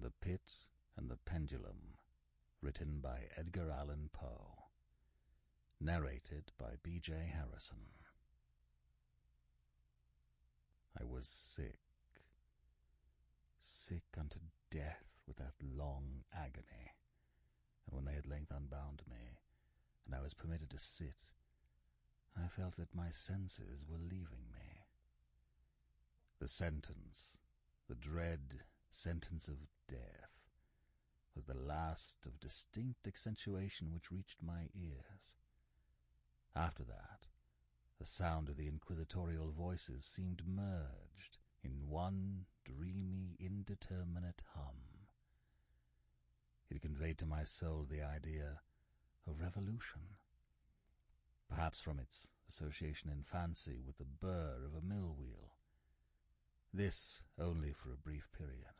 The Pit and the Pendulum, written by Edgar Allan Poe. Narrated by B.J.Harrison. I was sick unto death with that long agony, and when they had length unbound me, and I was permitted to sit, I felt that my senses were leaving me. The sentence, the dread sentence of death, was the last of distinct accentuation which reached my ears. After that, the sound of the inquisitorial voices seemed merged in one dreamy, indeterminate hum. It conveyed to my soul the idea of revolution, perhaps from its association in fancy with the burr of a mill wheel. This only for a brief period,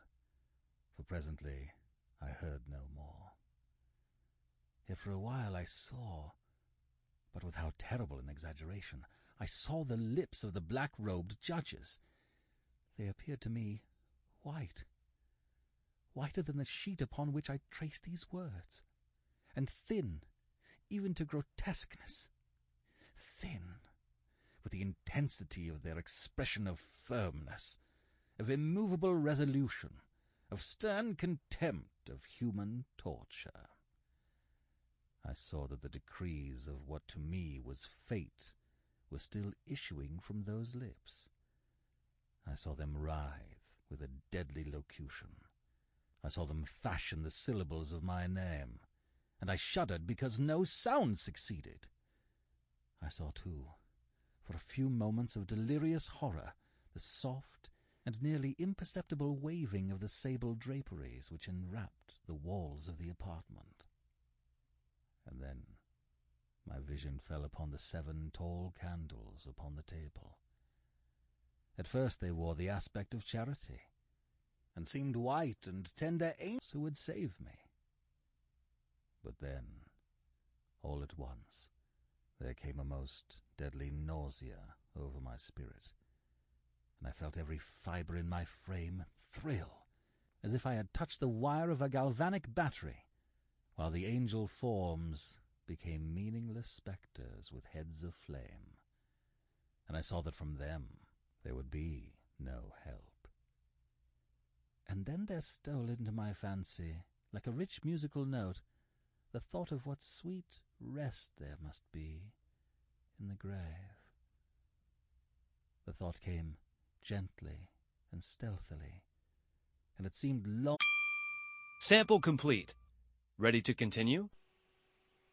for presently I heard no more. Yet for a while I saw, but with how terrible an exaggeration, I saw the lips of the black-robed judges. They appeared to me whiter than the sheet upon which I traced these words, and thin, even to grotesqueness, thin, with the intensity of their expression of firmness, of immovable resolution, of stern contempt of human torture. I saw that the decrees of what to me was fate were still issuing from those lips. I saw them writhe with a deadly locution. I saw them fashion the syllables of my name, and I shuddered because no sound succeeded. I saw, too, for a few moments of delirious horror, the soft and nearly imperceptible waving of the sable draperies which enwrapped the walls of the apartment. And then my vision fell upon the 7 tall candles upon the table. At first they wore the aspect of charity, and seemed white and tender angels who would save me. But then, all at once, there came a most deadly nausea over my spirit, and I felt every fibre in my frame thrill, as if I had touched the wire of a galvanic battery, while the angel forms became meaningless spectres with heads of flame, and I saw that from them there would be no help. And then there stole into my fancy, like a rich musical note, the thought of what sweet rest there must be in the grave. The thought came gently and stealthily, and it seemed long. Sample complete. Ready to continue?